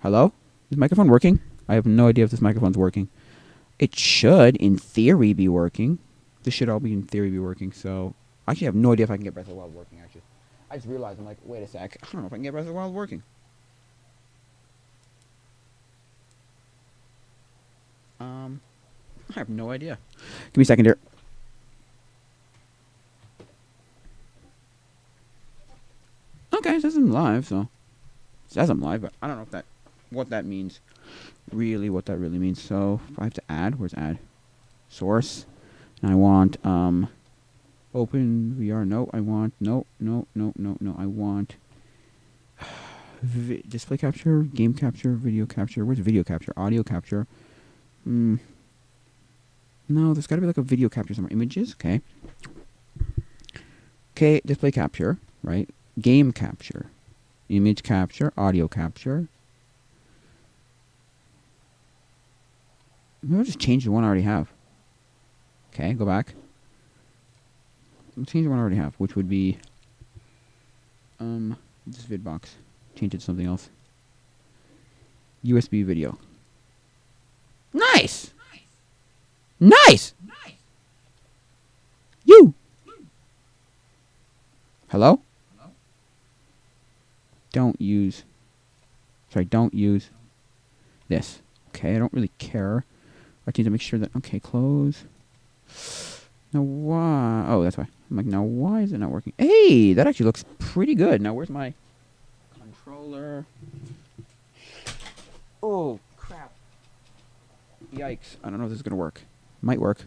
Hello? Is the microphone working? I have no idea if this microphone's working. It should, in theory, be working. This should all be in theory be working, so... I actually have no idea if I can get Breath of the Wild working, actually. I just realized, I'm like, wait a sec. I don't know if I can get Breath of the Wild working. I have no idea. Give me a second here. Okay, it says I'm live, so... It says I'm live, but I don't know if that... what that means. Really, what that really means. So, if I have to add, where's add? Source. And I want, open VR. No, I want, no. I want display capture, game capture, video capture. Where's video capture? Audio capture. No, there's got to be like a video capture somewhere. Images, okay. Okay, display capture, right? Game capture. Image capture, audio capture. Maybe I'll just change the one I already have. Okay, go back. I'll change the one I already have, which would be this vidbox. Change it to something else. USB video. Nice! Nice! You! Hello? Don't use this. Okay, I don't really care. I need to make sure that, okay, close. Now why? Oh, that's why. I'm like, now why is it not working? Hey, that actually looks pretty good. Now where's my controller? Oh, crap. Yikes. I don't know if this is going to work. Might work.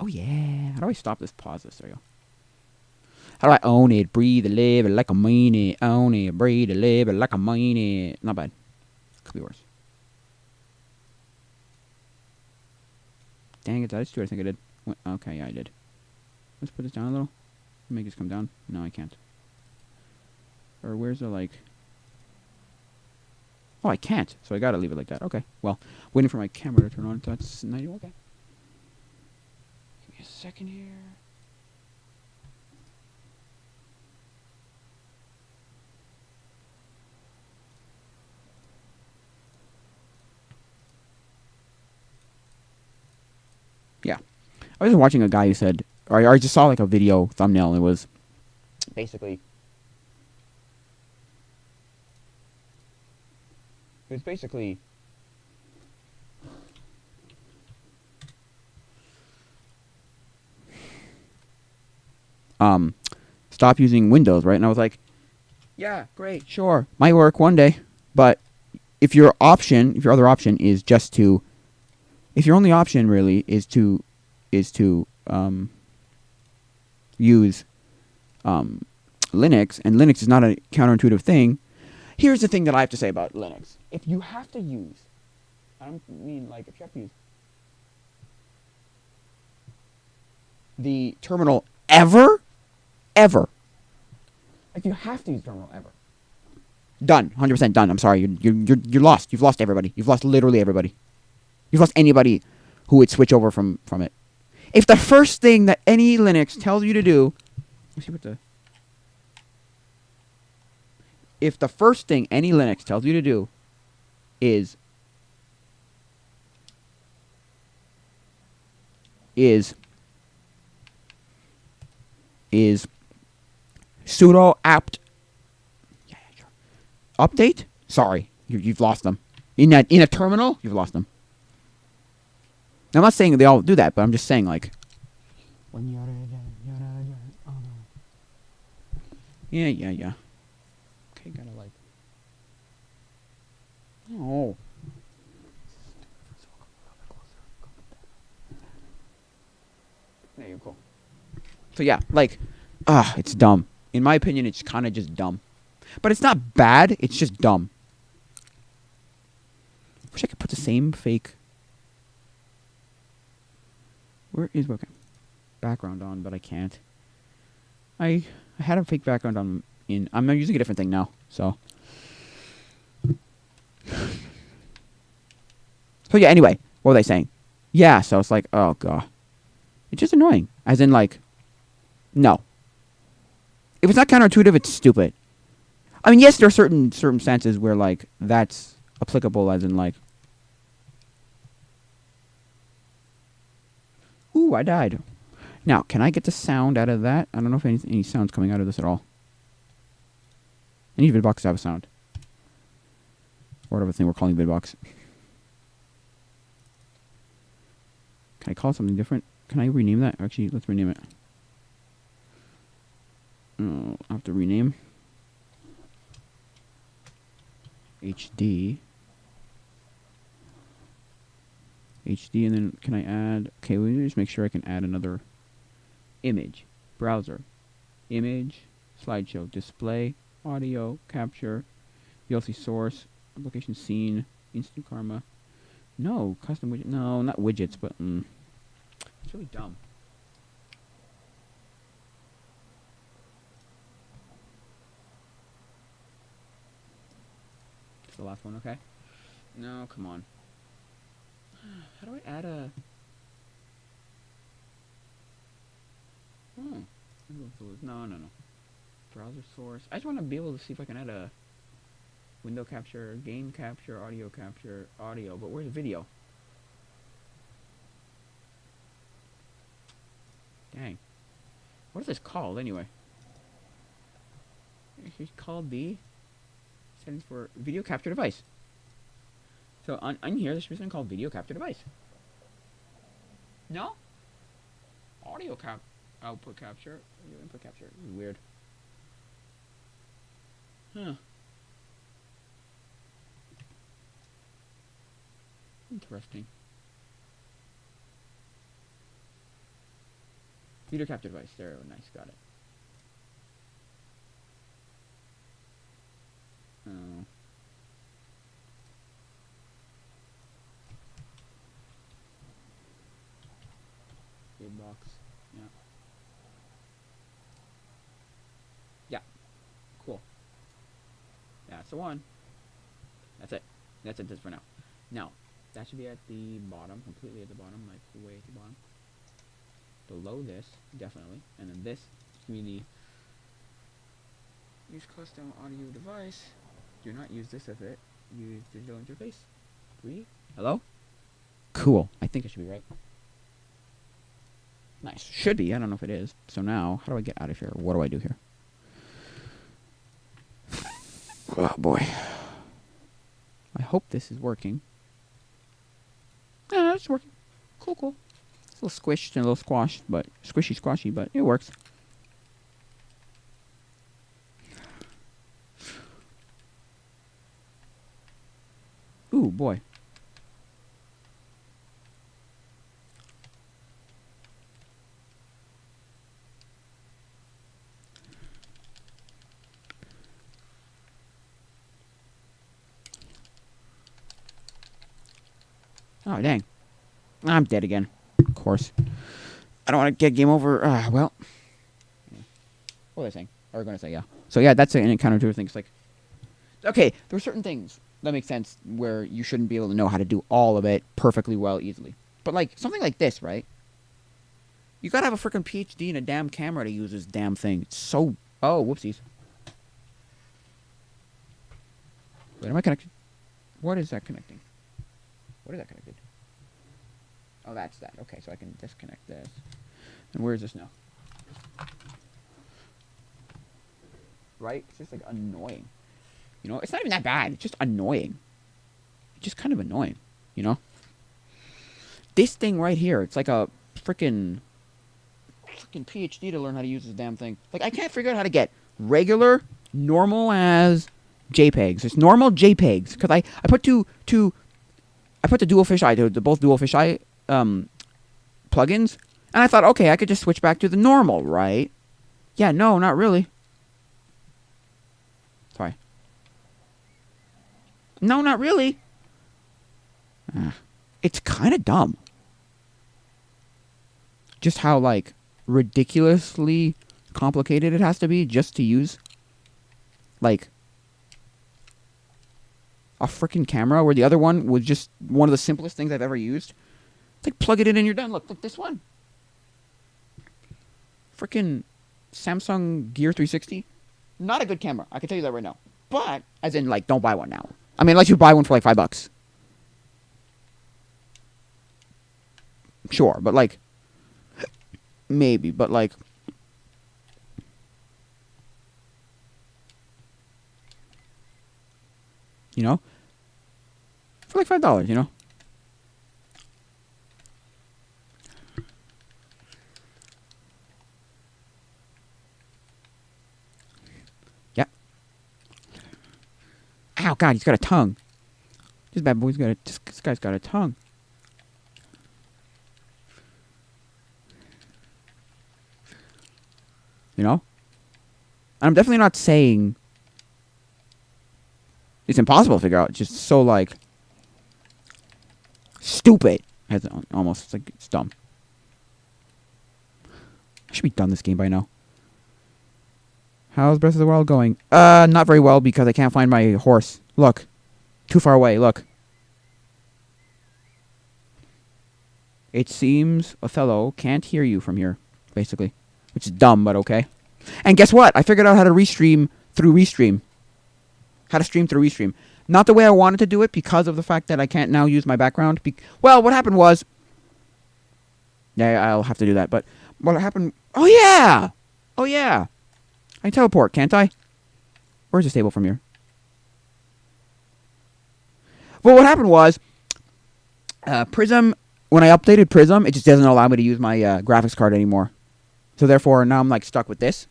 Oh, yeah. How do I stop this? Pause this. There you go. How do I own it? Breathe and live it like I mean it. Own it. Breathe and live it like I mean it. Not bad. Could be worse. Dang it, did I just do what I think I did? Okay, yeah, I did. Let's put this down a little. Make this come down. No, I can't. Or where's the, like... Oh, I can't. So I gotta leave it like that. Okay, well, waiting for my camera to turn on. That's 90. Okay. Give me a second here. Yeah. I was watching a guy who said, or I just saw like a video thumbnail, and it was basically... stop using Windows, right? And I was like, yeah, great, sure, might work one day, but if your other option is just to, if your only option really is to use Linux, and Linux is not a counterintuitive thing. Here's the thing that I have to say about Linux. If you have to use, I don't mean like if you have to use the terminal ever, if you have to use terminal ever, done, 100% done. I'm sorry, you're lost. You've lost everybody. You've lost literally everybody. You've lost anybody who would switch over from it. If the first thing that any Linux tells you to do, let's see what the... If the first thing any Linux tells you to do is sudo apt update, sorry, you've lost them. In a terminal, you've lost them. Now, I'm not saying they all do that, but I'm just saying, like... Yeah. Okay, gotta, like... Oh. There you go. So, yeah, like... it's dumb. In my opinion, it's kind of just dumb. But it's not bad, it's just dumb. Wish I could put the same fake... Where is webcam? Background on, but I can't. I had a fake background on in... I'm using a different thing now, so... So yeah, anyway, what were they saying? Yeah, so it's like, oh god. It's just annoying. As in, like, no. If it's not counterintuitive, it's stupid. I mean, yes, there are certain senses where like that's applicable, as in like, ooh, I died. Now, can I get the sound out of that? I don't know if any sound's coming out of this at all. Any vidbox have a sound, or whatever thing we're calling vidbox. Can I call it something different? Can I rename that? Actually, let's rename it. Oh, I have to rename. HD. HD, and then can I add... Okay, we need to just make sure I can add another image. Browser. Image. Slideshow. Display. Audio. Capture. VLC source. Application scene. Instant karma. No, custom widget. No, not widgets, but... It's really dumb. It's the last one, okay? No, come on. How do I add a... No. Browser source. I just want to be able to see if I can add a window capture, game capture, audio, but where's the video? Dang. What is this called anyway? It's called the settings for video capture device. So on here, there should be something called video capture device. No? Audio output capture, audio input capture. This is weird. Huh. Interesting. Video capture device. There, nice, got it. Oh. Big box. Yeah. Yeah. Cool. That's the one. That's it. That's it just for now. Now, that should be at the bottom, completely at the bottom, like way at the bottom. Below this, definitely. And then this is going to be the use custom audio device. Do not use this if it. Use digital interface. Hello? Cool. I think it should be right. Nice. Should be. I don't know if it is. So now, how do I get out of here? What do I do here? Oh boy. I hope this is working. Yeah, it's working. Cool. It's a little squished and a little squashed, but squishy, but it works. Ooh, boy. Oh, dang. I'm dead again. Of course. I don't want to get game over. Well. What was I saying? Or going to say, yeah. So, yeah, that's an encounter to things. Like, okay, there are certain things that make sense where you shouldn't be able to know how to do all of it perfectly well easily. But, like, something like this, right? You gotta have a freaking PhD and a damn camera to use this damn thing. It's so... Oh, whoopsies. Wait, am I connected? What is that connecting? What is that connected? Oh, that's that. Okay, so I can disconnect this. And where is this now? Right? It's just, like, annoying. You know? It's not even that bad. It's just annoying. It's just kind of annoying. You know? This thing right here, it's like a freaking PhD to learn how to use this damn thing. Like, I can't figure out how to get regular, normal as JPEGs. It's normal JPEGs. Because I put I put the dual fisheye, both dual fisheye plugins, and I thought, okay, I could just switch back to the normal, right? Yeah, no, not really. Sorry. No, not really. It's kind of dumb. Just how, like, ridiculously complicated it has to be just to use, like, a freaking camera, where the other one was just one of the simplest things I've ever used. It's like, plug it in and you're done. Look this one. Freaking Samsung Gear 360. Not a good camera. I can tell you that right now. But, as in, like, don't buy one now. I mean, unless you buy one for, like, $5. Sure, but, like, maybe, but, like, you know? For, like, $5, you know? Yeah. Ow, God, he's got a tongue. This bad boy's got a... This guy's got a tongue. You know? And I'm definitely not saying it's impossible to figure out. It's just so, like, stupid. Almost. It's like, it's dumb. I should be done this game by now. How's Breath of the Wild going? Not very well because I can't find my horse. Look. Too far away. Look. It seems Othello can't hear you from here, basically. Which is dumb, but okay. And guess what? I figured out how to restream through Restream. How to stream through Restream. Not the way I wanted to do it because of the fact that I can't now use my background. Well, what happened was... Yeah, I'll have to do that, but... What happened... Oh, yeah! Oh, yeah! I can teleport, can't I? Where's the stable from here? Well, what happened was... Prism... When I updated Prism, it just doesn't allow me to use my graphics card anymore. So therefore, now I'm like stuck with this.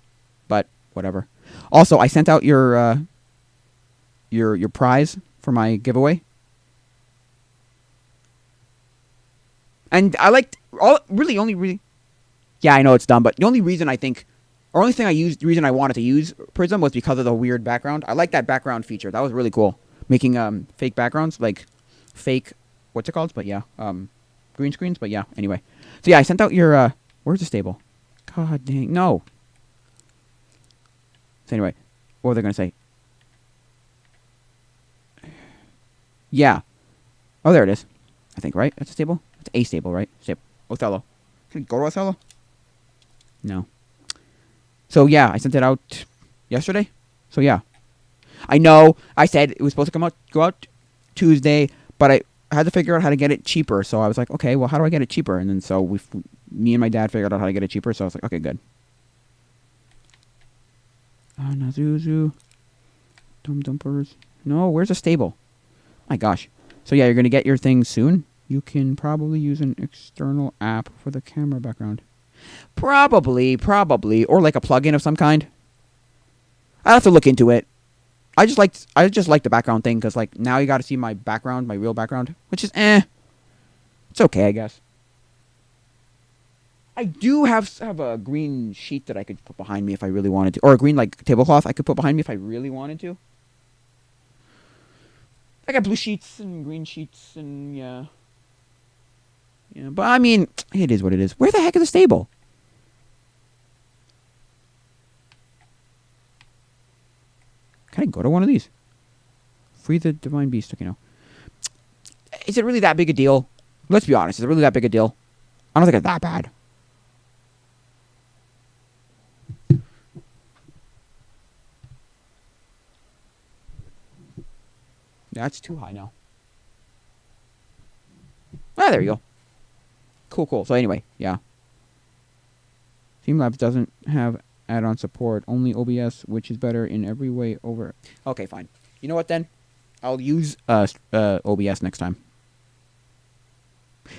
But whatever. Also, I sent out your prize for my giveaway. And I liked yeah, I know it's dumb, but the only reason reason I wanted to use Prism was because of the weird background. I like that background feature. That was really cool. Making fake backgrounds, like fake what's it called? But yeah, green screens, but yeah, anyway. So yeah, I sent out your where's the stable? God dang, no. So anyway, what were they gonna say? Yeah. Oh, there it is. I think, right? That's a stable? It's a stable, right? Stable. Othello. Can we go to Othello? No. So yeah, I sent it out yesterday. So yeah. I know I said it was supposed to go out Tuesday, but I had to figure out how to get it cheaper. So I was like, okay, well, how do I get it cheaper? And then so me and my dad figured out how to get it cheaper. So I was like, okay, good. Nazuzu. Dum Dumpers. No, where's the stable? My gosh. So yeah, you're going to get your thing soon. You can probably use an external app for the camera background. Probably. Or like a plugin of some kind. I'll have to look into it. I just like the background thing because like now you got to see my background, my real background, which is It's okay, I guess. I do have a green sheet that I could put behind me if I really wanted to, or a green like tablecloth I could put behind me if I really wanted to. I got blue sheets and green sheets and yeah. Yeah, but I mean, it is what it is. Where the heck is the stable? Can I go to one of these? Free the divine beast. Okay, no. Is it really that big a deal? Let's be honest. Is it really that big a deal? I don't think it's that bad. That's too high now. Ah, there you go. Cool. So anyway, yeah. Streamlabs doesn't have add-on support, only OBS, which is better in every way over... Okay, fine. You know what, then? I'll use OBS next time.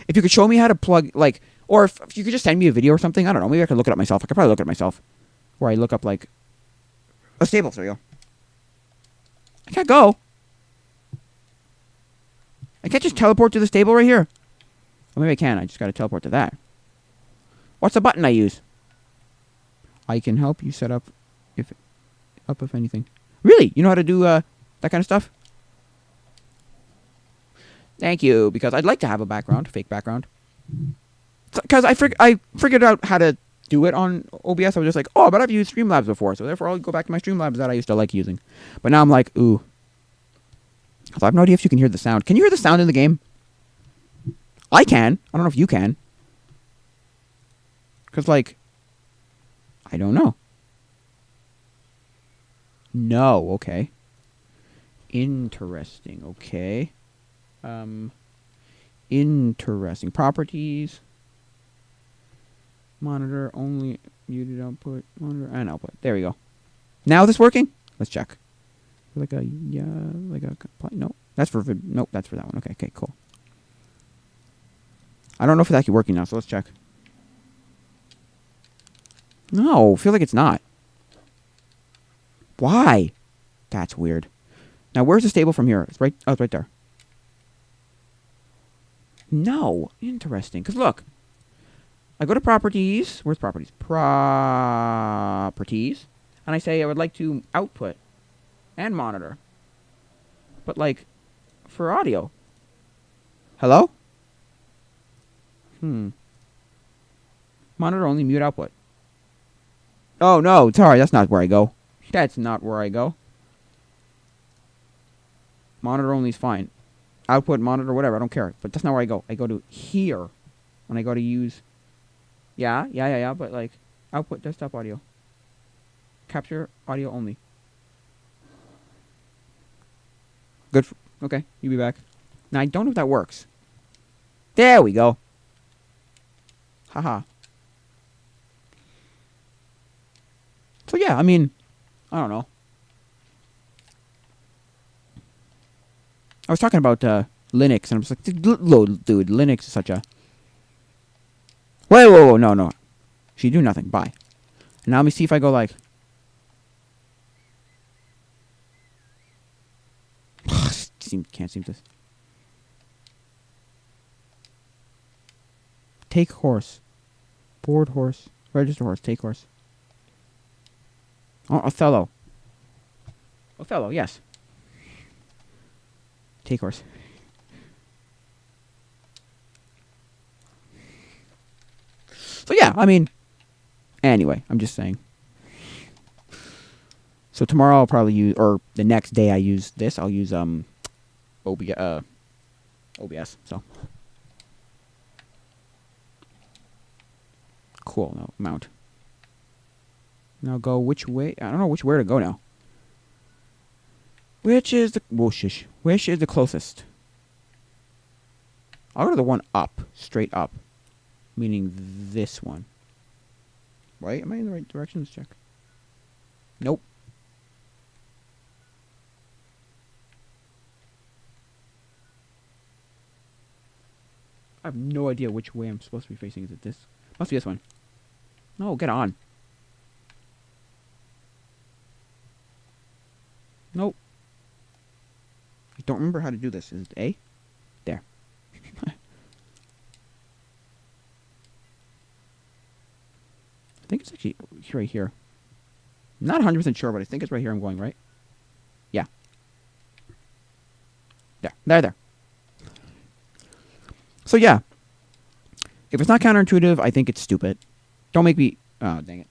If you could show me how to plug, like... Or if you could just send me a video or something, I don't know. Maybe I could look it up myself. I could probably look it up myself. Where I look up, like... A stable, there you go. I can't go. I can't just teleport to the stable right here. Or maybe I can. I just gotta teleport to that. What's the button I use? I can help you set up if anything. Really? You know how to do that kind of stuff? Thank you, because I'd like to have a background, fake background. Because I figured out how to do it on OBS. I was just like, oh, but I've used Streamlabs before, so therefore I'll go back to my Streamlabs that I used to like using. But now I'm like, ooh. I have no idea if you can hear the sound. Can you hear the sound in the game? I can. I don't know if you can. Because, like, I don't know. No, okay. Interesting. Okay. Interesting. Properties. Monitor only muted output. Monitor and output. There we go. Now is this working? Let's check. Like a no. That's for nope. That's for that one. Okay. Okay. Cool. I don't know if it's actually working now, so let's check. No, I feel like it's not. Why? That's weird. Now, where's the stable from here? It's right. Oh, it's right there. No, interesting. Cause look, I go to properties. Where's properties? Properties, and I say I would like to output and monitor, but like for audio. Hello? Monitor only, mute output. Oh no, sorry, that's not where I go. That's not where I go. Monitor only is fine. Output, monitor, whatever, I don't care. But that's not where I go. I go to here. When I go to use... Yeah, but like... Output, desktop audio. Capture, audio only. Good. Okay, you be back. Now, I don't know if that works. There we go. Haha. So yeah, I mean... I don't know. I was talking about Linux, and I'm just like, dude, Linux is such a... Whoa, no. She do nothing. Bye. And now let me see if I go like... Can't seem to... Take horse. Board horse. Register horse. Take horse. Oh, Othello. Othello, yes. Take horse. So yeah, I mean, anyway, I'm just saying. So tomorrow I'll probably use, or the next day I use this. I'll use OBS. So cool. No, mount. Now go which way? I don't know which way to go now. Which is the... Whoa, shush. Which is the closest? I'll go to the one up. Straight up. Meaning this one. Right? Am I in the right direction? Let's check. Nope. I have no idea which way I'm supposed to be facing. Is it this? Must be this one. No, get on. Nope. I don't remember how to do this. Is it A? There. I think it's actually right here. I'm not 100% sure, but I think it's right here I'm going, right? Yeah. There. So yeah. If it's not counterintuitive, I think it's stupid. Don't make me... Oh, dang it.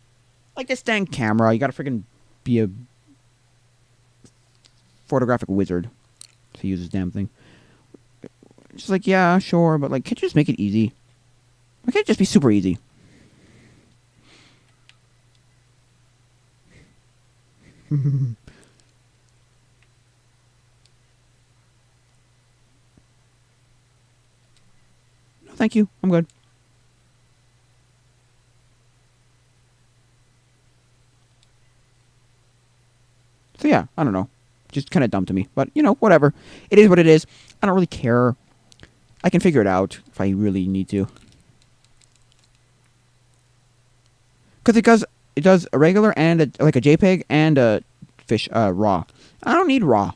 Like this dang camera. You gotta freaking be a photographic wizard to use this damn thing. Just like, yeah, sure, but like, can't you just make it easy? Why can't it just be super easy? No, thank you. I'm good. So yeah, I don't know. Just kind of dumb to me. But, you know, whatever. It is what it is. I don't really care. I can figure it out if I really need to. Because it does a regular and like a JPEG and a fish RAW. I don't need RAW.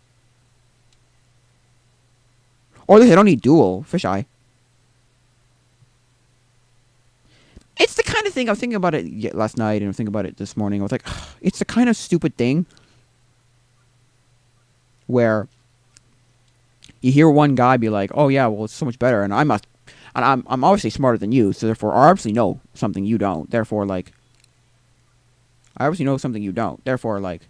Or at least I don't need dual fisheye. It's the kind of thing, I was thinking about it last night and I was thinking about it this morning. I was like, it's the kind of stupid thing where you hear one guy be like, oh yeah, well it's so much better, and I'm obviously smarter than you, so therefore I obviously know something you don't. Therefore, like, I obviously know something you don't. Therefore, like,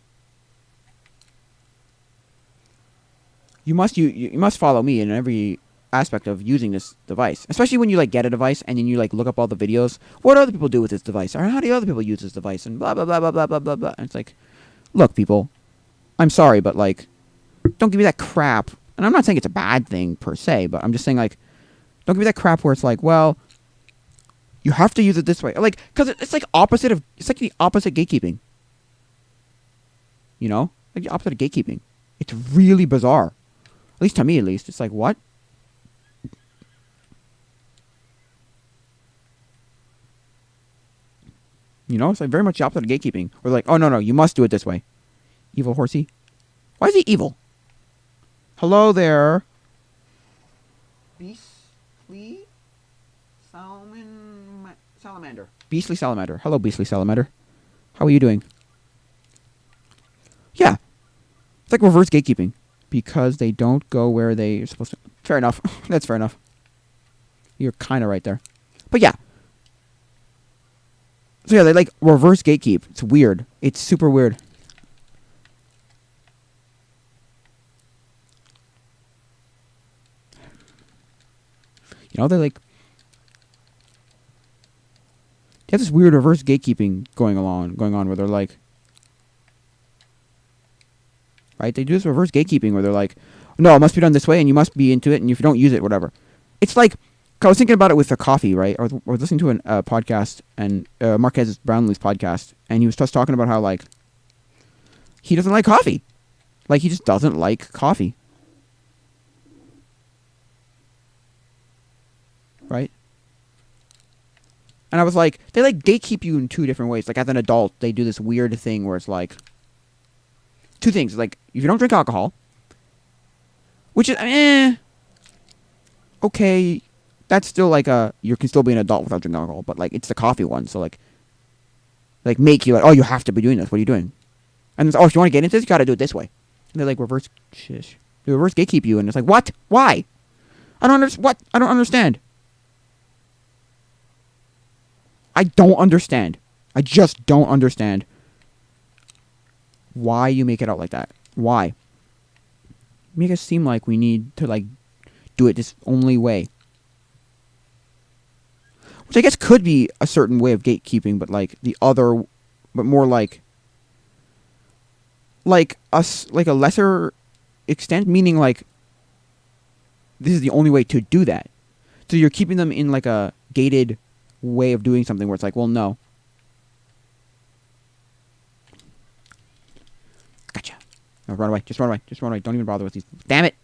you must follow me in every aspect of using this device, especially when you like get a device and then you like look up all the videos. What other people do with this device, or how do other people use this device, and blah blah blah blah blah blah blah blah. And it's like, look, people, I'm sorry, but like, don't give me that crap. And I'm not saying it's a bad thing per se, but I'm just saying, like, don't give me that crap where it's like, well, you have to use it this way. Like, because it's like it's like the opposite gatekeeping. You know? Like the opposite of gatekeeping. It's really bizarre. At least to me, at least. It's like, what? You know? It's like very much the opposite of gatekeeping. We're like, oh, no, you must do it this way. Evil horsey. Why is he evil? Hello there. Beastly salamander. Beastly salamander. Hello, beastly salamander. How are you doing? Yeah. It's like reverse gatekeeping. Because they don't go where they're supposed to. Fair enough. That's fair enough. You're kind of right there. But yeah. So yeah, they like reverse gatekeep. It's weird. It's super weird. You know, they like... They have this weird reverse gatekeeping going on where they're like... Right? They do this reverse gatekeeping where they're like, no, it must be done this way and you must be into it and if you don't use it, whatever. It's like... I was thinking about it with the coffee, right? I was listening to a podcast, and Marquez Brownlee's podcast, and he was just talking about how, like, he doesn't like coffee. Like, he just doesn't like coffee. Right? And I was like, they, like, gatekeep you in two different ways. Like, as an adult, they do this weird thing where it's like, two things. Like, if you don't drink alcohol, which is, okay, that's still like you can still be an adult without drinking alcohol, but like it's the coffee one, so like make you like, oh, you have to be doing this. What are you doing? And it's, oh, if you want to get into this, you got to do it this way. And they like reverse gatekeep you, and it's like, what? Why? I don't understand. What? I don't understand. I don't understand. I just don't understand why you make it out like that. Why? Make it seem like we need to like do it this only way. Which I guess could be a certain way of gatekeeping, but like the other, but more like a lesser extent, meaning like this is the only way to do that. So you're keeping them in like a gated way of doing something where it's like, well, no. Gotcha. No, run away. Just run away. Just run away. Don't even bother with these. Damn it.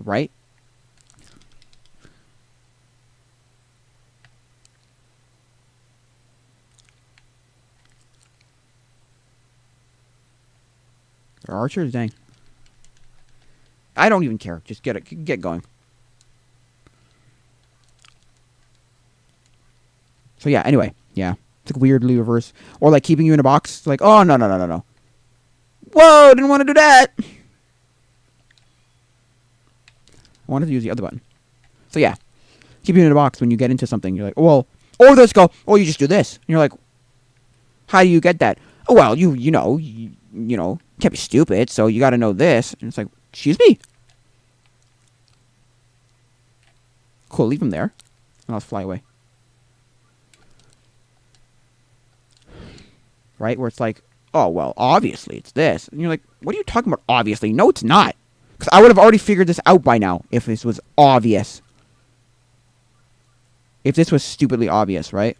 Right? They're archers, dang. I don't even care. Just get going. So yeah, anyway, yeah. It's like weirdly reverse. Or like keeping you in a box. Like, oh, no. Whoa, didn't want to do that. I wanted to use the other button. So yeah. Keep you in a box when you get into something. You're like, well, or let's go, oh, you just do this. And you're like, how do you get that? Oh, well, you know, can't be stupid, so you got to know this. And it's like, excuse me? Cool, leave him there. And I'll fly away. Right? Where it's like, oh, well, obviously it's this. And you're like, what are you talking about, obviously? No, it's not. Because I would have already figured this out by now if this was obvious. If this was stupidly obvious, right?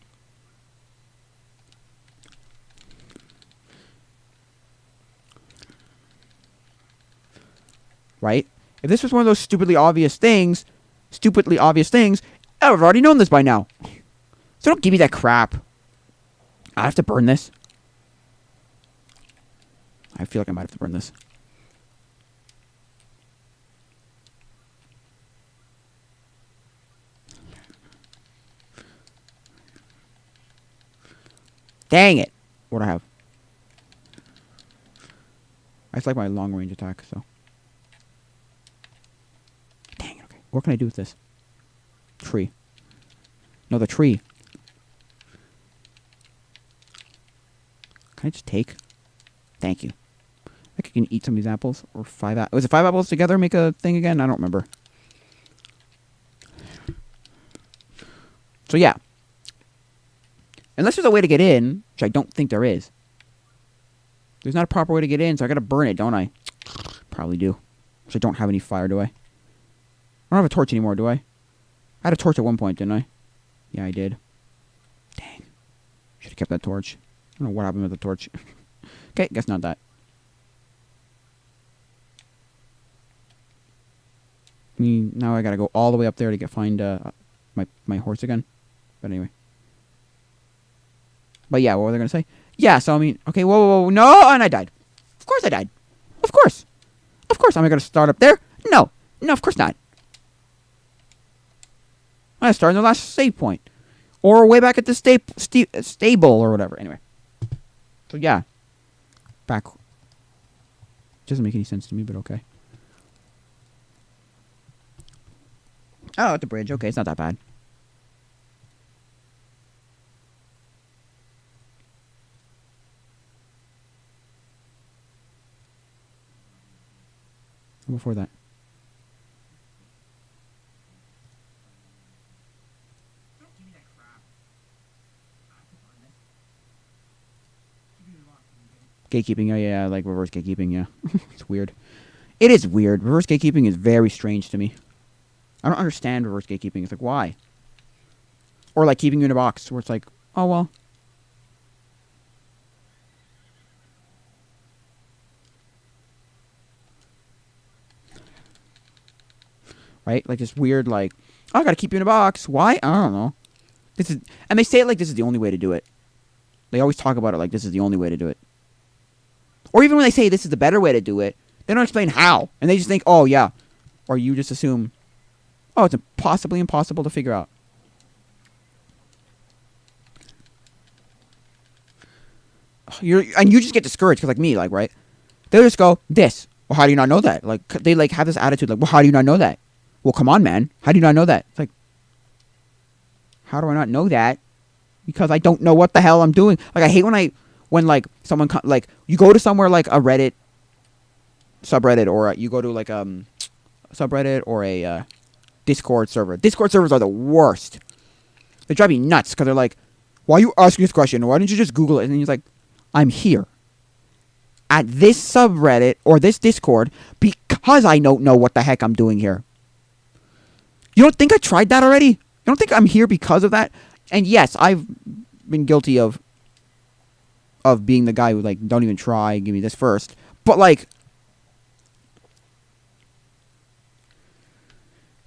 Right? If this was one of those stupidly obvious things, I would have already known this by now. So don't give me that crap. I have to burn this. I feel like I might have to burn this. Dang it. What do I have? I just like my long range attack, so. Dang it, okay. What can I do with this? Tree. No, the tree. Can I just take? Thank you. I think I can eat some of these apples. Or 5 apples. Was it 5 apples together make a thing again? I don't remember. So yeah. Unless there's a way to get in, which I don't think there is. There's not a proper way to get in, so I gotta burn it, don't I? Probably do. So I don't have any fire, do I? I don't have a torch anymore, do I? I had a torch at one point, didn't I? Yeah, I did. Dang. Should have kept that torch. I don't know what happened with the torch. Okay, guess not that. Now I gotta go all the way up there to find my horse again. But anyway. But yeah, what were they gonna say? Yeah, so I mean, okay, whoa, no, and I died. Of course I died. Of course. Of course, am I gonna start up there? No, of course not. I started in the last save point. Or way back at the stable or whatever. Anyway. So yeah. Back. Doesn't make any sense to me, but okay. Oh, at the bridge. Okay, it's not that bad. Before that. Gatekeeping, yeah, like reverse gatekeeping, yeah. It's weird. It is weird. Reverse gatekeeping is very strange to me. I don't understand reverse gatekeeping. It's like, why? Or like keeping you in a box where it's like, oh, well. Right? Like this weird, like, oh, I gotta keep you in a box. Why? I don't know. And they say it like this is the only way to do it. They always talk about it like this is the only way to do it. Or even when they say this is the better way to do it, they don't explain how. And they just think, oh, yeah. Or you just assume, oh, it's possibly impossible to figure out. And you just get discouraged, because like me, like, right? They'll just go, this. Well, how do you not know that? Like, they like have this attitude like, well, how do you not know that? Well, come on, man. How do you not know that? It's like, how do I not know that? Because I don't know what the hell I'm doing. Like, I hate when like someone like you go to somewhere like a Reddit subreddit, or you go to like subreddit or a Discord server. Discord servers are the worst. They drive me nuts because they're like, why are you asking this question? Why didn't you just Google it? And he's like, I'm here at this subreddit or this Discord because I don't know what the heck I'm doing here. You don't think I tried that already? You don't think I'm here because of that? And yes, I've been guilty of being the guy who like, don't even try, give me this first. But like,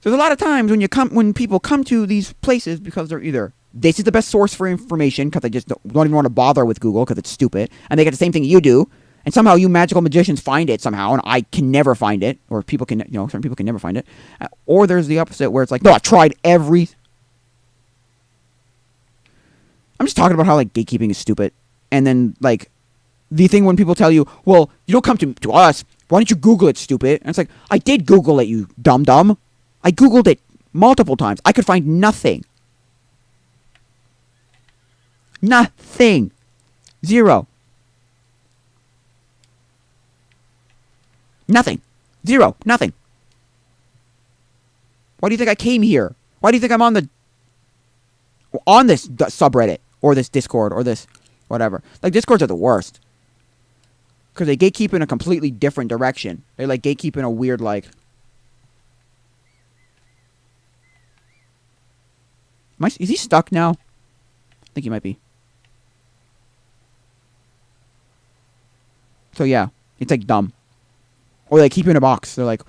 there's a lot of times when people come to these places because they're either this is the best source for information because they just don't even want to bother with Google because it's stupid, and they get the same thing you do, and somehow you magical magicians find it somehow, and I can never find it, or people can, certain people can never find it, or there's the opposite where it's like, no, I tried every. I'm just talking about how like gatekeeping is stupid, and then like the thing when people tell you, well, you don't come to us, why don't you Google it, stupid? And it's like, I did Google it, you dumb. I Googled it multiple times. I could find nothing. Nothing. Zero. Nothing. Zero. Nothing. Why do you think I came here? Why do you think I'm on this subreddit or this Discord or this whatever? Like, Discords are the worst. Because they gatekeep in a completely different direction. They like gatekeep in a weird like... Is he stuck now? I think he might be. So yeah, it's like dumb. Or they keep you in a box. They're like,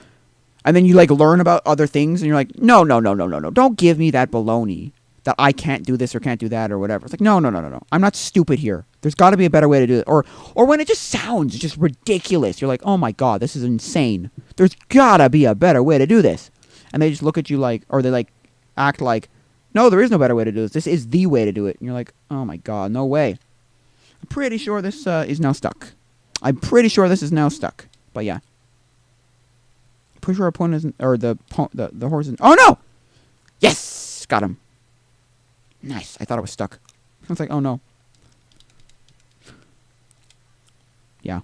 and then you like learn about other things, and you're like, no. Don't give me that baloney that I can't do this or can't do that or whatever. It's like, no. I'm not stupid here. There's got to be a better way to do it. Or when it just sounds just ridiculous. You're like, oh my god, this is insane. There's gotta be a better way to do this. And they just look at you like, or they like act like, no, there is no better way to do this. This is the way to do it. And you're like, oh my god, no way. I'm pretty sure this is now stuck. But yeah. Pretty sure our opponent isn't, or the horse isn't. Oh no! Yes! Got him. Nice. I thought it was stuck. I was like, oh no. Yeah.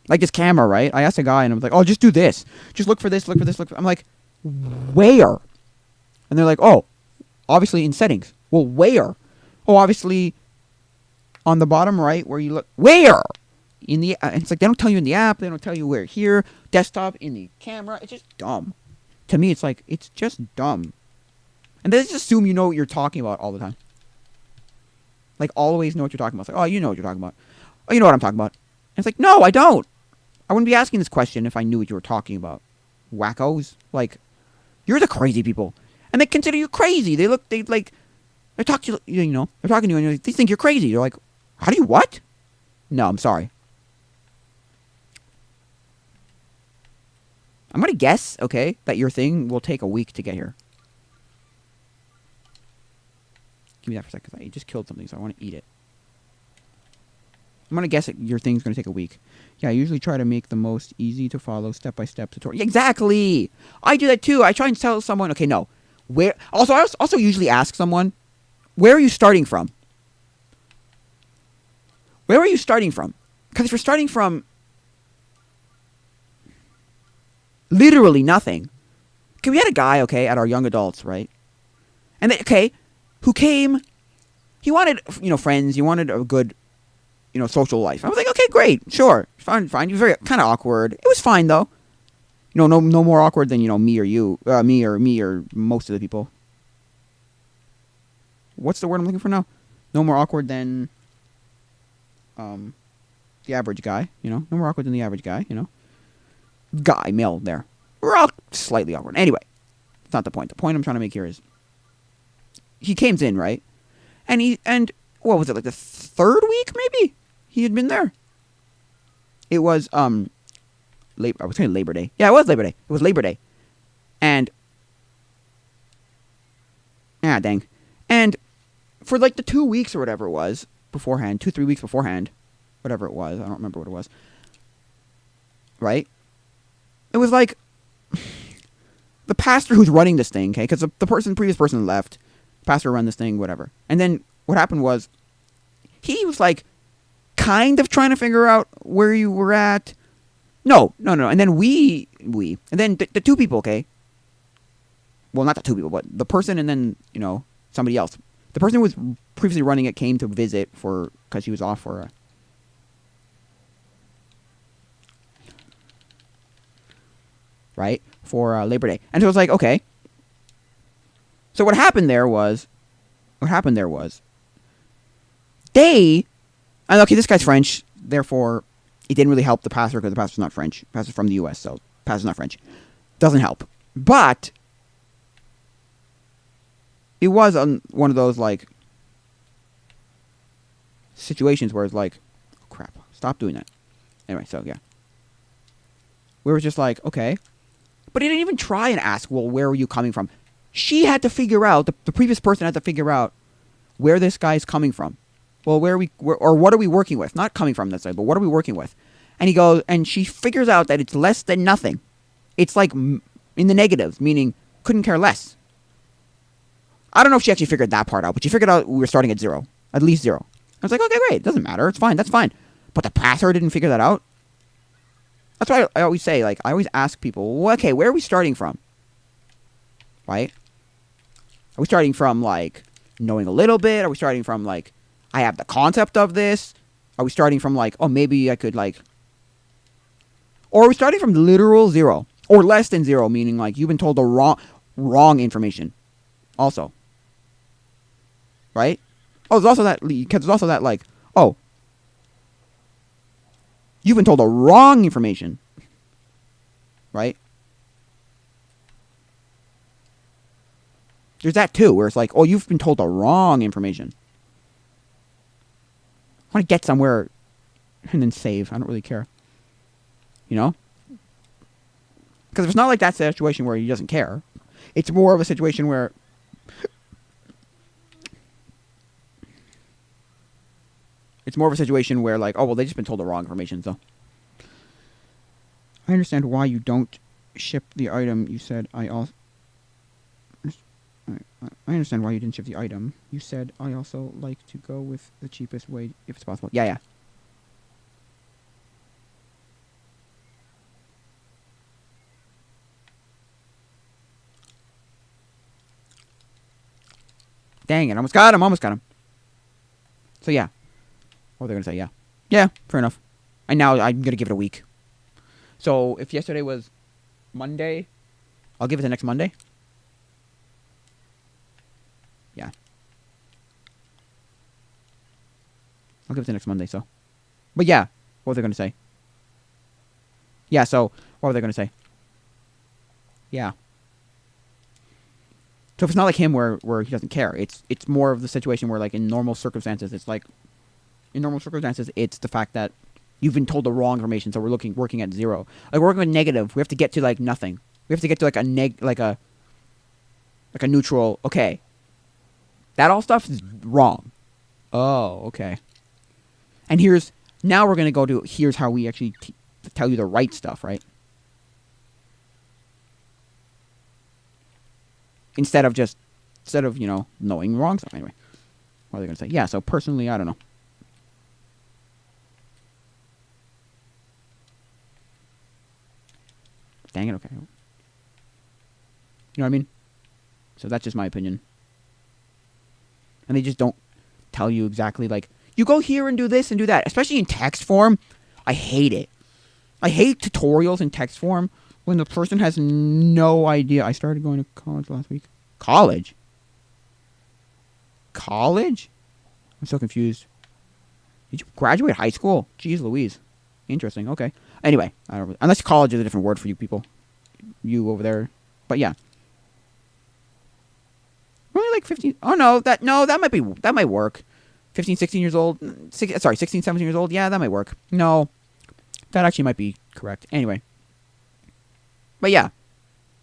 Like this camera, right? I asked a guy and I was like, oh, just do this. Just look for this, I'm like, where? And they're like, oh, obviously in settings. Well, where? Oh, obviously on the bottom right where you look. Where? in the it's like they don't tell you in the app, they don't tell you where here, desktop, in the camera. It's just dumb. To me, it's like it's just dumb. And they just assume you know what you're talking about all the time. Like always know what you're talking about. It's like, oh, you know what you're talking about. Oh, you know what I'm talking about. And it's like, no, I don't. I wouldn't be asking this question if I knew what you were talking about. Wackos. Like, you're the crazy people. And they consider you crazy. They talk to you, you know, they're talking to you and they think you're crazy. They're like, how do you what? No, I'm sorry. I'm going to guess, okay, that your thing will take a week to get here. Give me that for a second, because I just killed something, so I want to eat it. I'm going to guess that your thing's going to take a week. Yeah, I usually try to make the most easy to follow step-by-step tutorial. Exactly! I do that too. I try and tell someone, okay, no. I also usually ask someone, where are you starting from? Where are you starting from? Because if you're starting from literally nothing. Okay, we had a guy, okay, at our young adults, right? And who came, he wanted, you know, friends, he wanted a good, you know, social life. I was like, okay, great, sure, fine. He was very kind of awkward. It was fine though. You know, no more awkward than, you know, me or most of the people. What's the word I'm looking for now? No more awkward than the average guy, you know? No more awkward than the average guy, you know? Guy, male, there. We're all slightly awkward. Anyway, it's not the point. The point I'm trying to make here is he came in, right? And what was it, like the third week, maybe? He had been there. It was, I was saying Labor Day. Yeah, it was Labor Day. It was Labor Day. And, dang. And for like the 2 weeks or whatever it was beforehand, 2-3 weeks beforehand, whatever it was, I don't remember what it was, right? It was like the pastor who's running this thing, okay? Because the previous person left. Pastor ran this thing, whatever. And then what happened was he was like kind of trying to figure out where you were at. No. And then and then the two people, okay? Well, not the two people, but the person and then, you know, somebody else. The person who was previously running it came to visit because he was off for a... right? For Labor Day. And so it was like, okay. So what happened there was, and okay, this guy's French, therefore it didn't really help the pastor because the pastor's not French. The pastor's from the U.S., so the pastor's not French. Doesn't help. But it was one of those, like, situations where it's like, oh, crap, stop doing that. Anyway, so yeah. We were just like, okay. But he didn't even try and ask, well, where are you coming from? She had to figure out, the previous person had to figure out where this guy's coming from. Well, what are we working with? Not coming from that side, but what are we working with? And he goes, and she figures out that it's less than nothing. It's like in the negatives, meaning couldn't care less. I don't know if she actually figured that part out, but she figured out we were starting at zero. At least zero. I was like, okay, great. It doesn't matter. It's fine. That's fine. But the pastor didn't figure that out. That's why I always say, like, I always ask people, well, okay, where are we starting from? Right? Are we starting from, like, knowing a little bit? Are we starting from, like, I have the concept of this? Are we starting from, like, oh, maybe I could, like... Or are we starting from literal zero? Or less than zero, meaning, like, you've been told the wrong information. Also. Right? Oh, there's also that, like, oh, you've been told the wrong information. Right? There's that too, where it's like, oh, you've been told the wrong information. I want to get somewhere and then save. I don't really care. You know? Because it's not like that situation where he doesn't care. It's more of a situation where... It's more of a situation where, like, oh, well, they've just been told the wrong information, so... I understand why you don't ship the item. You said I understand why you didn't ship the item. You said I also like to go with the cheapest way if it's possible. Yeah. Dang it, almost got him. So yeah. What were they going to say? Yeah. Yeah, fair enough. And now I'm going to give it a week. So if yesterday was Monday, I'll give it to next Monday. Yeah. I'll give it to next Monday, so. But yeah, what were they going to say? Yeah, so what were they going to say? Yeah. So if it's not like him where he doesn't care, it's more of the situation where, like, in normal circumstances, it's like, in normal circumstances, it's the fact that you've been told the wrong information, so we're working at 0. Like, we're working with negative. We have to get to, like, nothing. We have to get to, like, a neutral, okay. That all stuff is wrong. Oh, okay. And now we're going to go to, here's how we actually tell you the right stuff, right? Instead of, you know, knowing wrong stuff. Anyway, what are they going to say? Yeah, so personally, I don't know. Dang it, okay. You know what I mean? So that's just my opinion. And they just don't tell you exactly, like, you go here and do this and do that. Especially in text form. I hate it. I hate tutorials in text form when the person has no idea. I started going to college last week. College? College? I'm so confused. Did you graduate high school? Jeez Louise. Interesting. Okay. Anyway, I don't really, unless college is a different word for you people. You over there. But yeah. Only like 15. Oh no, that might work. 15, 16 years old. 16, 17 years old. Yeah, that might work. No. That actually might be correct. Anyway. But yeah.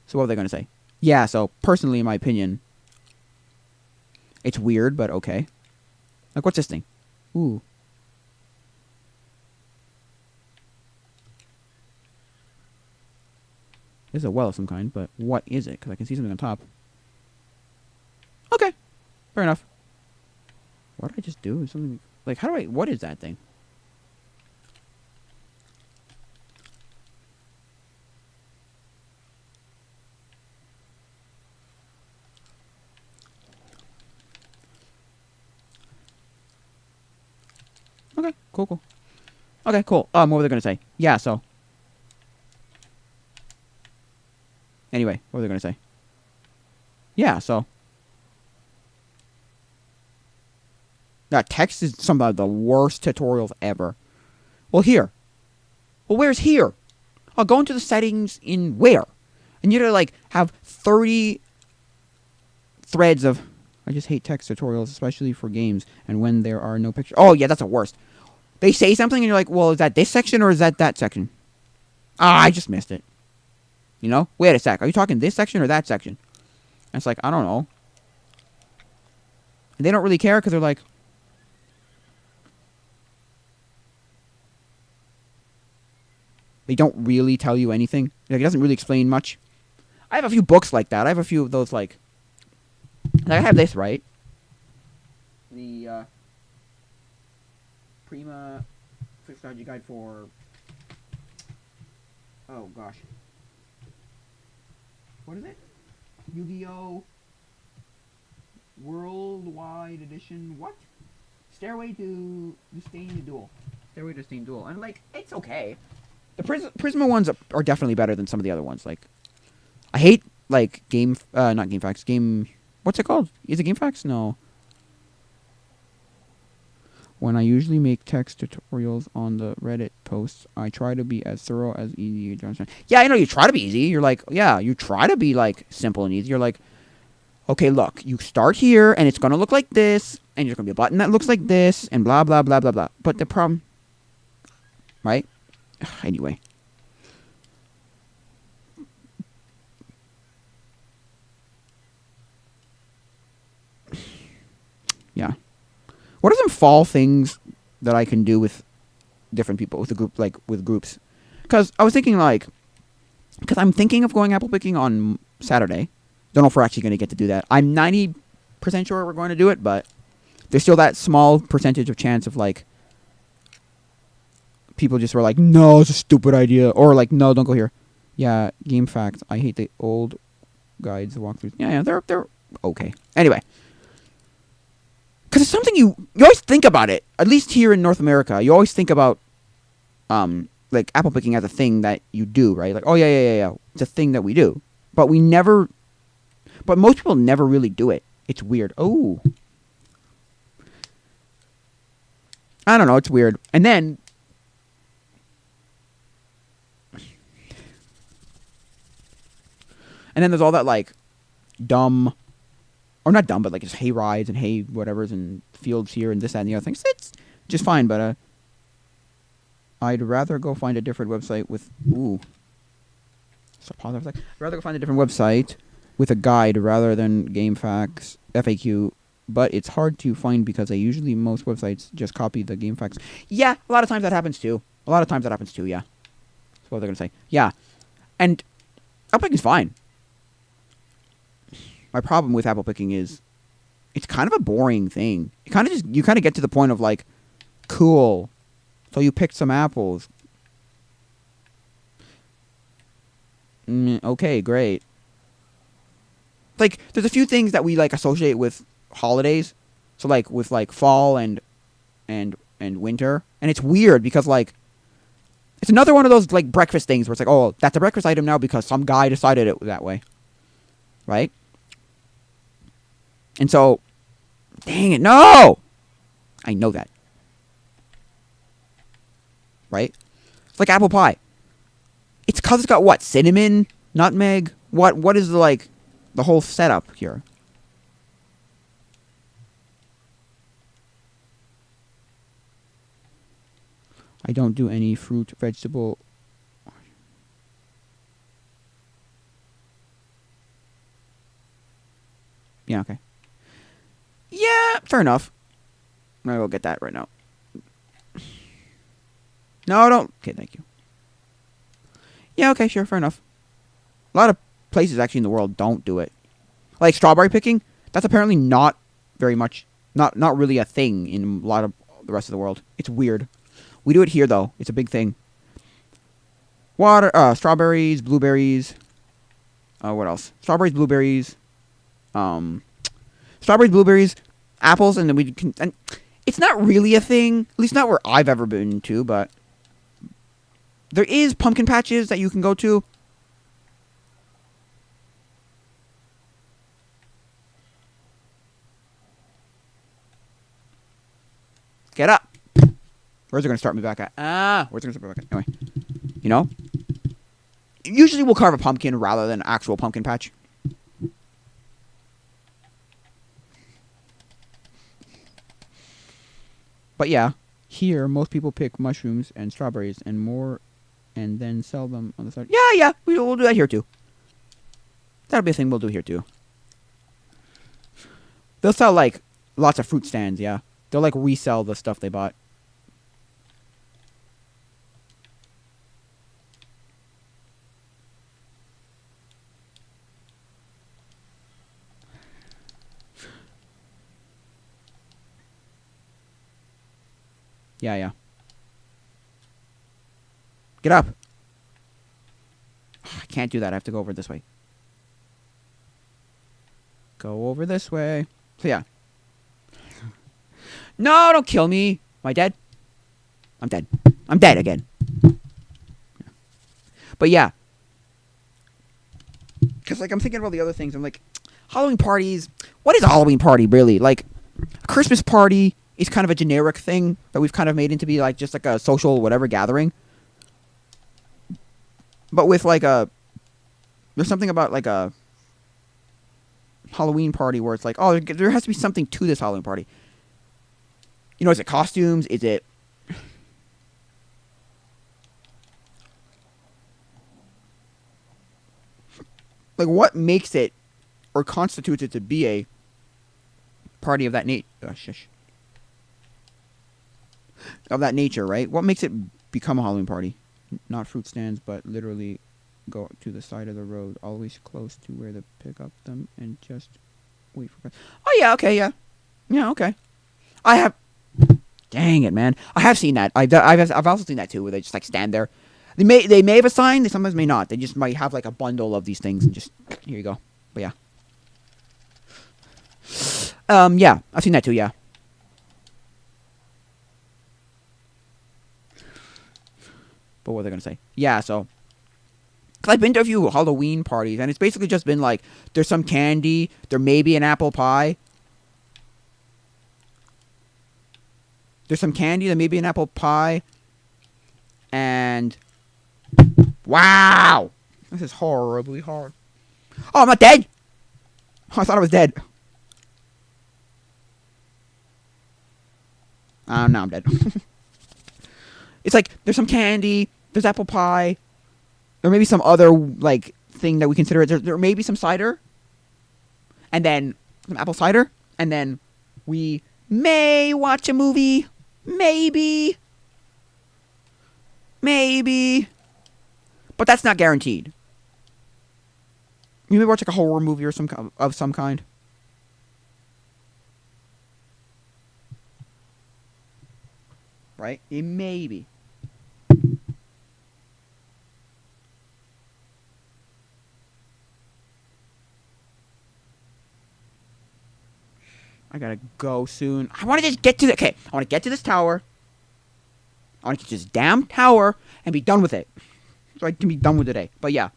So what are they going to say? Yeah, so personally, in my opinion, it's weird, but okay. Like, what's this thing? Ooh. This is a well of some kind, but what is it? Because I can see something on top. Okay. Fair enough. What did I just do? Something like, what is that thing? Okay, cool. Okay, cool. What were they going to say? Yeah, so. Anyway, what were they going to say? Yeah, so. That text is some of the worst tutorials ever. Well, here. Well, where's here? I'll go into the settings in where? And you're to, like, have 30 threads of... I just hate text tutorials, especially for games, and when there are no pictures. Oh, yeah, that's the worst. They say something, and you're like, well, is that this section, or is that section? Ah, I just missed it. You know? Wait a sec. Are you talking this section or that section? And it's like, I don't know. And they don't really care, because they're like... They don't really tell you anything. Like, it doesn't really explain much. I have a few books like that. I have a few of those, like I have this, right? The, Prima Quick Strategy Guide for... Oh, gosh. What is it? Yu-Gi-Oh! Worldwide Edition, what? Stairway to Disdain Duel. Stairway to Disdain Duel. And, like, it's okay. The Prisma ones are definitely better than some of the other ones. Like, I hate, like, not Game Facts, what's it called? Is it Game Facts? No. When I usually make text tutorials on the Reddit posts, I try to be as thorough as easy. Yeah, I know you try to be easy. You're like, yeah, you try to be, like, simple and easy. You're like, okay, look, you start here, and it's going to look like this, and there's going to be a button that looks like this, and blah, blah, blah, blah, blah. But the problem, right? Anyway. Yeah. What are some fall things that I can do with different people, with a group, like, with groups? Because I was thinking, like, because I'm thinking of going apple picking on Saturday. Don't know if we're actually going to get to do that. I'm 90% sure we're going to do it, but there's still that small percentage of chance of, like, people just were like, no, it's a stupid idea. Or like, no, don't go here. Yeah, Game Facts. I hate the old guides, the walkthroughs. Yeah, they're okay. Anyway. Because it's something you always think about it. At least here in North America. You always think about like apple picking as a thing that you do, right? Like, oh yeah. It's a thing that we do, but most people never really do it. It's weird. Oh, I don't know. It's weird. And then there's all that like dumb, or not dumb, but like just hay rides and hay whatever's and fields here and this, that, and the other things. It's just fine, but I'd rather go find a different website with Stop pausing for a sec. I'd rather go find a different website with a guide rather than GameFAQs FAQ. But it's hard to find because most websites just copy the GameFAQs. Yeah, a lot of times that happens too. Yeah. That's what they're gonna say. Yeah, and apple picking is fine. My problem with apple picking is it's kind of a boring thing. You kind of get to the point of like, cool, so you picked some apples. Okay, great. Like, there's a few things that we like associate with holidays. So like with like fall and winter, and it's weird because like it's another one of those like breakfast things where it's like, oh, that's a breakfast item now because some guy decided it that way, right? And so, dang it, no! I know that. Right? It's like apple pie. It's because it's got what? Cinnamon? Nutmeg? What is the whole setup here? I don't do any fruit, vegetable. Yeah, okay. Yeah, fair enough. I'm gonna go get that right now. No, don't. Okay, thank you. Yeah, okay, sure, fair enough. A lot of places actually in the world don't do it. Like strawberry picking, that's apparently not very much, not really a thing in a lot of the rest of the world. It's weird. We do it here though. It's a big thing. Strawberries, blueberries. What else? Strawberries, blueberries. Apples, and then we can. And it's not really a thing, at least not where I've ever been to, but there is pumpkin patches that you can go to. Get up. Where's it going to start me back at? Where's it going to start me back at? Anyway, you know? Usually we'll carve a pumpkin rather than an actual pumpkin patch. But yeah, here most people pick mushrooms and strawberries and more, and then sell them on the side. Yeah, we'll do that here too. That'll be a thing we'll do here too. They'll sell like lots of fruit stands. Yeah, they'll like resell the stuff they bought. Yeah. Get up. I can't do that. I have to go over this way. Go over this way. So yeah. No, don't kill me. Am I dead? I'm dead. I'm dead again. But yeah. Because like I'm thinking about the other things. I'm like, Halloween parties. What is a Halloween party really? Like a Christmas party is kind of a generic thing that we've kind of made into be like just like a social whatever gathering. But with like there's something about like a Halloween party where it's like, oh, there has to be something to this Halloween party. You know, is it costumes? Is it like what makes it or constitutes it to be a party of that of that nature, right? What makes it become a Halloween party? Not fruit stands, but literally go to the side of the road, always close to where they pick up them, and just wait for. Oh yeah, okay, yeah, okay. I have. Dang it, man! I have seen that. I've also seen that too, where they just like stand there. They may have a sign. They sometimes may not. They just might have like a bundle of these things and just here you go. But yeah. Yeah, I've seen that too. Yeah. But what was I gonna say? Yeah, so. Because I've been to a few Halloween parties, and it's basically just been like, there's some candy, there may be an apple pie. There's some candy, there may be an apple pie. And... Wow! This is horribly hard. Oh, I'm not dead! Oh, I thought I was dead. Now I'm dead. It's like, there's some candy, there's apple pie, there may be some other, like, thing that we consider it. There may be some cider, and then some apple cider, and then we may watch a movie. Maybe. But that's not guaranteed. You may watch, like, a horror movie or of some kind. Right? Maybe. I gotta go soon. I want to just get to the... Okay, I want to get to this tower. I want to get to this damn tower and be done with it. So I can be done with the day. But yeah.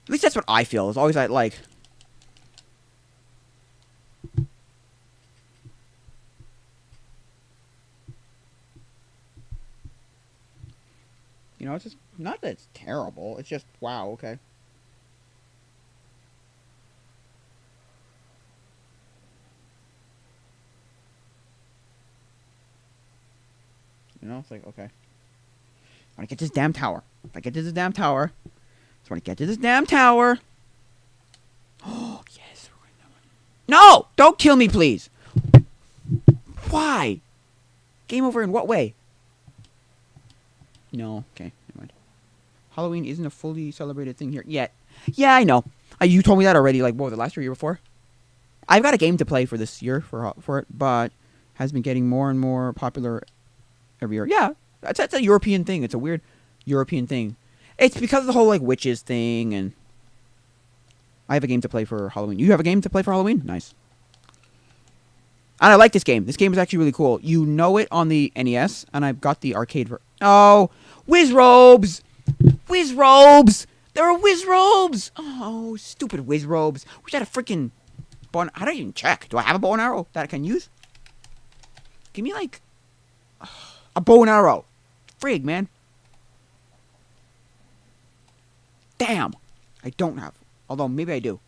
At least that's what I feel. It's always like... You know, it's just... Not that it's terrible. It's just... Wow, okay. You know, it's like, okay. I want to get to this damn tower. If I get to this damn tower... I want to get to this damn tower. Oh, yes. No! Don't kill me, please! Why? Game over in what way? No. Okay, never mind. Halloween isn't a fully celebrated thing here yet. Yeah, I know. You told me that already, like, what was it, last year or year before? I've got a game to play for this year for it, but has been getting more and more popular every year. Yeah, that's a European thing. It's a weird European thing. It's because of the whole, like, witches thing, and I have a game to play for Halloween. You have a game to play for Halloween? Nice. And I like this game. This game is actually really cool. You know it on the NES, and I've got the arcade version. Oh, Whiz Robes! Whiz Robes! There are Whiz Robes! Oh, stupid Whiz Robes. Wish I had a freaking bow and... How do I even check? Do I have a bow and arrow that I can use? Give me, like, a bow and arrow. Frig, man. Damn. I don't have. Although, maybe I do.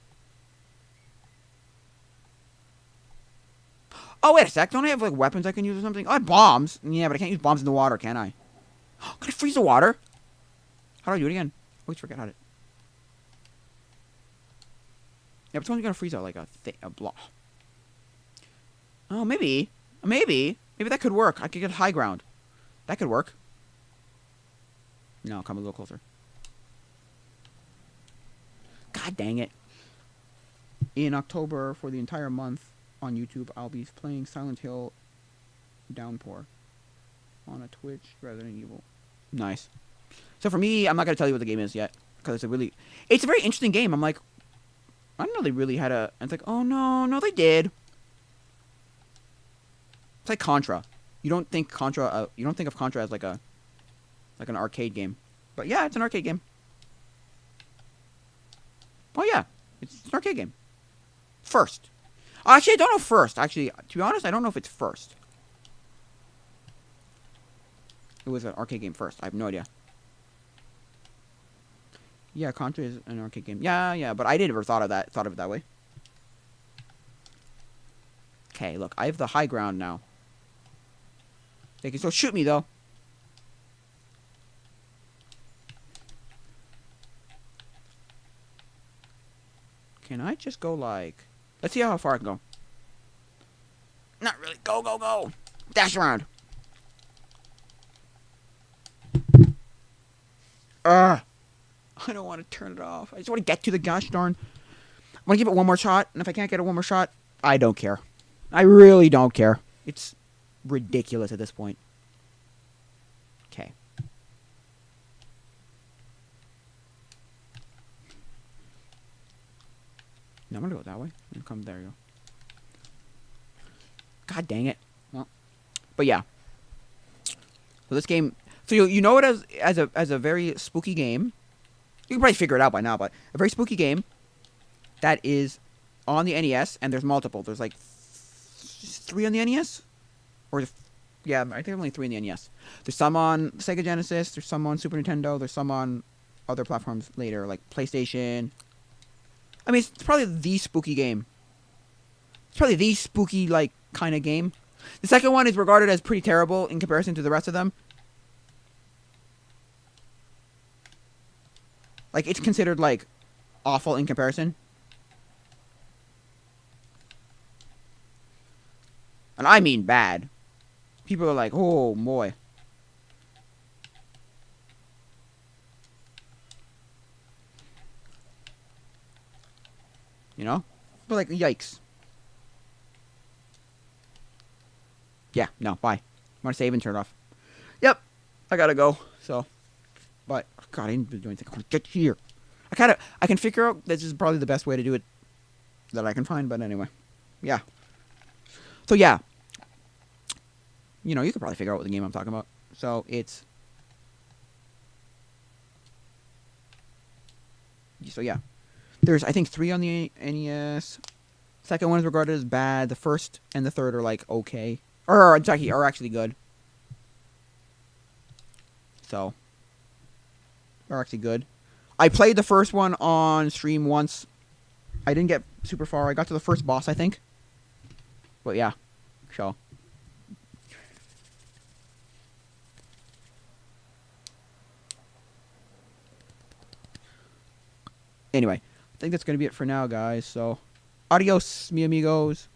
Oh, wait a sec. Don't I have, like, weapons I can use or something? Oh, I have bombs. Yeah, but I can't use bombs in the water, can I? Can I freeze the water? How do I do it again? Always forget how to... Yeah, but someone's gonna freeze out, like, a block. Oh, maybe. Maybe that could work. I could get high ground. That could work. No, come a little closer. God dang it. In October, for the entire month on YouTube, I'll be playing Silent Hill Downpour on a Twitch Resident Evil. Nice. So for me, I'm not going to tell you what the game is yet, because it's a very interesting game. I'm like, I didn't know they really had a... It's like, oh no, they did. It's like Contra. You don't think of Contra as like an arcade game. But yeah, it's an arcade game. Oh yeah, it's an arcade game. First. Actually, I don't know first. Actually, to be honest, I don't know if it's first. It was an arcade game first. I have no idea. Yeah, Contra is an arcade game. Yeah, but I never thought of it that way. Okay, look, I have the high ground now. They can still shoot me, though. Can I just go, like... Let's see how far I can go. Not really. Go. Dash around. I don't want to turn it off. I just want to get to the gosh darn... I want to give it one more shot, and if I can't get it one more shot, I don't care. I really don't care. It's ridiculous at this point. Okay. No, I'm gonna go that way. And come there you go. God dang it. Well, But yeah. So this game, so you know it as a very spooky game. You can probably figure it out by now, but a very spooky game that is on the NES, and there's multiple. There's like 3 on the NES, or yeah, I think only 3 in the NES. There's some on Sega Genesis. There's some on Super Nintendo. There's some on other platforms later, like PlayStation. I mean, it's probably the spooky game. It's probably the spooky like kind of game. The second one is regarded as pretty terrible in comparison to the rest of them. Like, it's considered, like, awful in comparison. And I mean bad. People are like, oh, boy. You know? But, like, yikes. Yeah, no, bye. I'm gonna save and turn it off. Yep, I gotta go, so. But, God, I didn't do anything. I want to get here. I can figure out this is probably the best way to do it that I can find, but anyway. Yeah. So, yeah. You know, you could probably figure out what the game I'm talking about. So, it's... So, yeah. There's, I think, 3 on the NES. Second one is regarded as bad. The first and the third are, like, okay. Or, are actually good. So... Are actually good. I played the first one on stream once. I didn't get super far. I got to the first boss, I think. But yeah. So. Anyway. I think that's going to be it for now, guys. So. Adios, mi amigos.